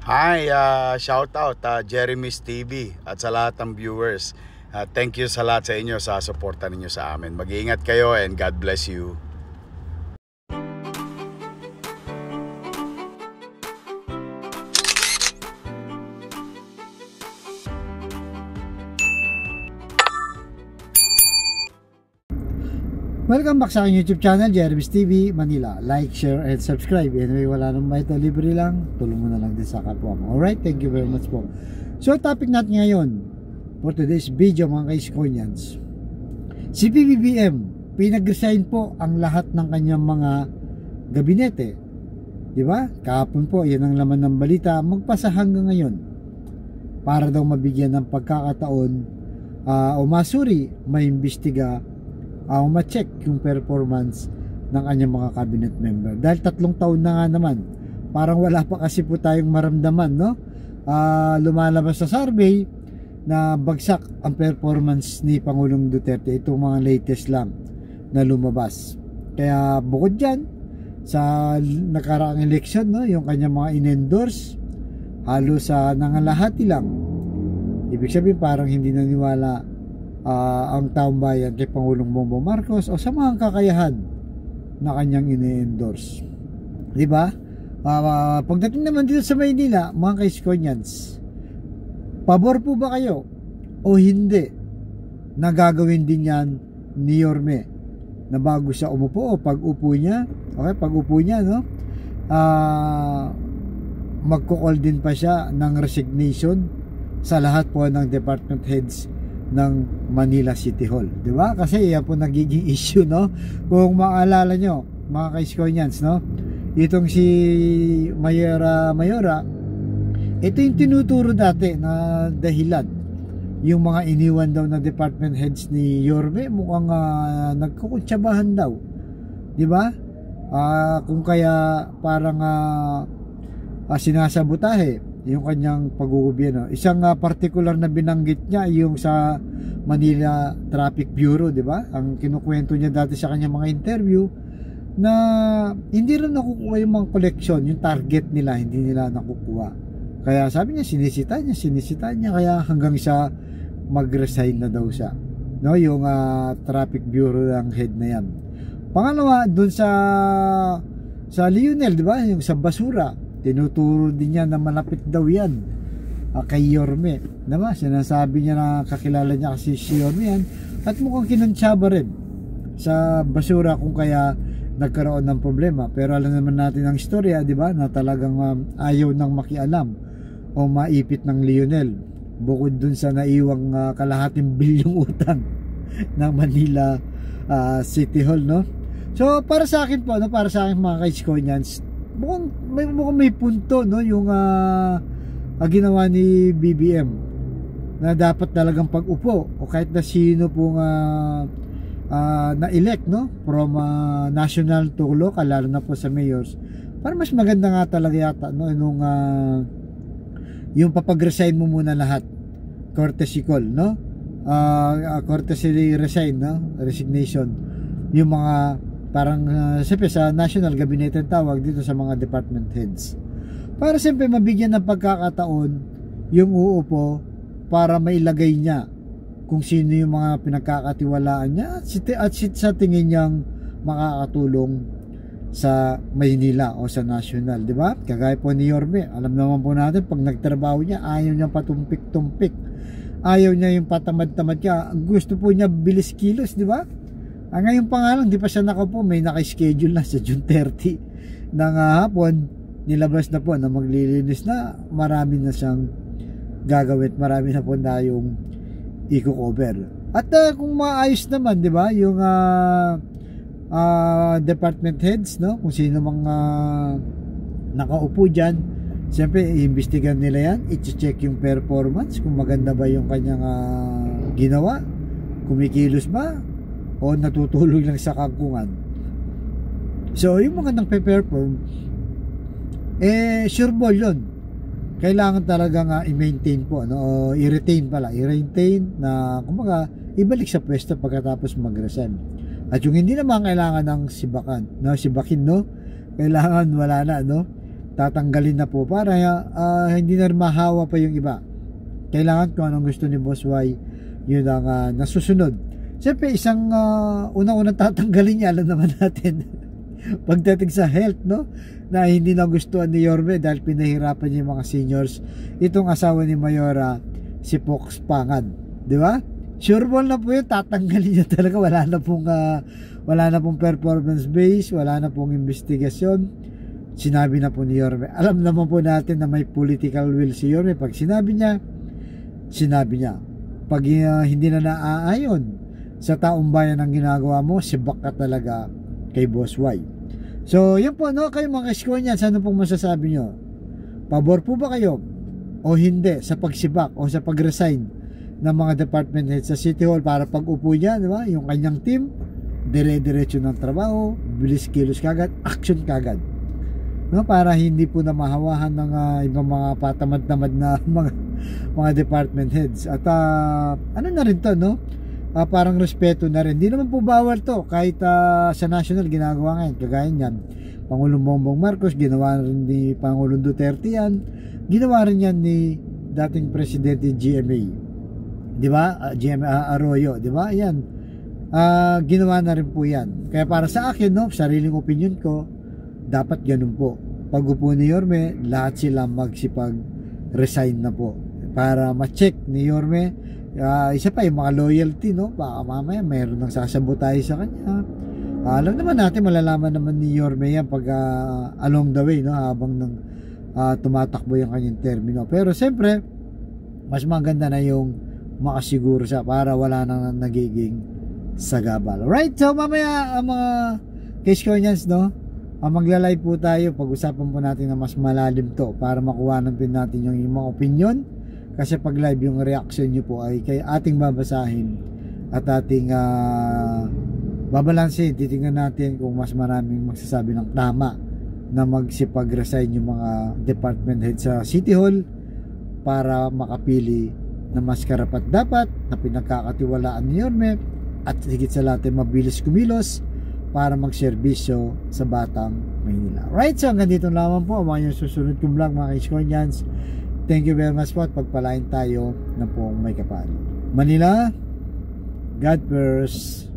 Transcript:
Hi, shout out Jeremy's TV at sa lahat ng viewers. Thank you sa lahat sa inyo sa suporta ninyo sa amin. Mag-iingat kayo and God bless you. Welcome back sa aking YouTube channel, Jeremy's TV Manila. Like, share, and subscribe. Anyway, wala nang ito, libre lang. Tulong mo na lang din sa kapwa mo. Alright, thank you very much po. So, topic natin ngayon for today's video mga kaiskonyans. Si PBBM, pinag-resign po ang lahat ng kanyang mga gabinete. Diba? Kahapon po, yan ang laman ng balita. Magpasa hanggang ngayon para daw mabigyan ng pagkakataon o masuri, maimbestiga o ma-check yung performance ng kanyang mga cabinet member. Dahil 3 taon na nga naman, parang wala pa kasi po tayong maramdaman, no? Lumalabas sa survey na bagsak ang performance ni Pangulong Duterte. Itong mga latest lang na lumabas. Kaya bukod dyan, sa nakaraang election, no, yung kanyang mga in-endorse, halos nangalahati lang. Ibig sabihin parang hindi naniwala ang taong bayan kay Pangulong Bongbong Marcos o sa mga kakayahan na kanyang ini-endorse. Diba? Pagdating naman dito sa Maynila, mga kaiskonyans, pabor po ba kayo o hindi na gagawin din yan ni Yorme na bago siya umupo o pag-upo niya, okay, pag-upo niya, no, magko-call din pa siya ng resignation sa lahat po ng department heads ng Manila City Hall, di ba? Kasi yan po nagiging issue, no? Kung maalala nyo, mga kaiskonyans, no? Itong si Mayora, ito yung tinuturo dati na dahilan. Yung mga iniwan daw na department heads ni Yorme, mukhang nagkukutsabahan daw, di ba? Kung kaya parang sinasabotahe yung kanyang pag-gobyerno. Isang particular na binanggit niya yung sa Manila Traffic Bureau, di ba? Ang kinukwento niya dati sa kanyang mga interview na hindi rin nakukuha yung mga collection, yung target nila, hindi nila nakukuha. Kaya sabi niya, sinisita niya, kaya hanggang sa mag-resign na daw siya. No, yung Traffic Bureau ng head na yan. Pangalawa, dun sa Lionel, di ba? Yung sa basura, tinuturo din niya na malapit daw yan kay Yorme. Diba? Sinasabi niya na kakilala niya kasi si Yorme yan. At mukhang kinuntsaba rin sa basura kung kaya nagkaroon ng problema. Pero alam naman natin ang istorya, diba? Na talagang ayaw nang makialam o maipit ng Lionel. Bukod dun sa naiwang kalahating bilyong utang ng Manila City Hall, no? So para sa akin po, no? Para sa akin mga kaiskonyans, mukhang may punto, no, yung ginawa ni BBM na dapat talagang pag-upo o kahit na sino pong na-elect, no, from national to local, lalo na po sa mayors, para mas maganda nga talaga yata, no, nung yung papag-resign mo muna lahat, courtesy call, no, courtesy resign, no, resignation, yung mga parang siyempre sa national gabinete tawag dito sa mga department heads, para siyempre mabigyan ng pagkakataon yung uupo para mailagay niya kung sino yung mga pinagkakatiwalaan niya at sa tingin niyang makakatulong sa Maynila o sa national, di ba? Kagaya po ni Yorme, alam naman po natin pag nagtrabaho niya, ayaw niya patumpik-tumpik, ayaw niya yung patamad-tamad niya, gusto po niya bilis kilos, di ba? Ngayon pa nga lang, di pa siya nakaupo, may naka-schedule na sa June 30 ng hapon, nilabas na po na maglilinis na, marami na siyang gagawin, marami na po na yung i-cover. At kung maayos naman, di ba, yung department heads, no, kung sino mga nakaupo dyan, siyempre, iimbestigan nila yan, i-check yung performance, kung maganda ba yung kanyang ginawa, kumikilos ba, o natutulog lang sa kangkungan. So yung mga nang pe-perform, sure ball yun, kailangan talagang i-maintain po, no? O i-retain na kumbaga ibalik sa pwesto pagkatapos mag-resign. At yung hindi naman kailangan ng sibakin, no? Kailangan wala na, no? tatanggalin na po para hindi na mahawa pa yung iba. Kailangan kung anong gusto ni Boss Y, yun ang nasusunod. Siyempre isang unang-unang tatanggalin niya, alam naman natin pagdating sa health, no, na hindi na gustuhan ni Yorme dahil pinahirapan niya yung mga seniors. Itong asawa ni Mayora, si Fox Pangad, di ba? Sure ball na po yun, tatanggalin niya talaga. Wala na pong performance base, wala na pong investigasyon. Sinabi na po ni Yorme. Alam naman po natin na may political will si Yorme. Pag sinabi niya. Pag hindi na naaayon sa taong bayan ang ginagawa mo, sibak ka talaga kay Boss Y. So yun po, no, kayo mga Iskoyans, ano pong masasabi nyo? Pabor po ba kayo o hindi sa pagsibak o sa pag-resign ng mga department heads sa City Hall para pag-upo niya, di ba? Yung kanyang team, dire-diretso ng trabaho, bilis kilos kagad, action kagad, no? Para hindi po na mahawahan ng ibang mga patamad-tamad na mga department heads. At ano na rin to, no? Parang respeto na rin. Di naman po bawal to kahit sa national ginagawa ngayon. Kagaya niyan, Pangulong Bongbong Marcos, ginawa rin ni Pangulong Duterte yan, ginawa rin yan ni dating Presidente GMA, di ba? GMA Arroyo, di ba? Yan, ginawa na rin po yan. Kaya para sa akin, no, sariling opinion ko, dapat ganun po. Pag upo ni Yorme, lahat sila magsipag-resign na po para ma-check ni Yorme. Isa pa yung mga loyalty, no? Baka mamaya mayroon nang sasabotahe sa kanya. Alam naman natin, malalaman naman ni Yorme yan pag along the way, no? Habang tumatakbo yung kanyang termino. Pero siyempre, mas maganda na yung makasiguro siya para wala nang nagiging sagabal. Alright, so mamaya mga Iskoyans, no? Magla-live po tayo, pag-usapan po natin na mas malalim to para makuha natin yung mga opinion. Kasi pag live yung reaction nyo po ay kay ating babasahin at ating babalansin. Titingnan natin kung mas maraming magsasabi ng tama na magsipag-resign yung mga department head sa City Hall para makapili na mas karapat dapat na pinagkakatiwalaan ni Yorme at higit sa lahat ay mabilis kumilos para magserbisyo sa Batang Maynila. Right, so hanggang dito lamang po ang mga susunod kong vlog, mga Iskoyans. Thank you very much po at pagpalain tayo ng poong may kapal. Manila, God first.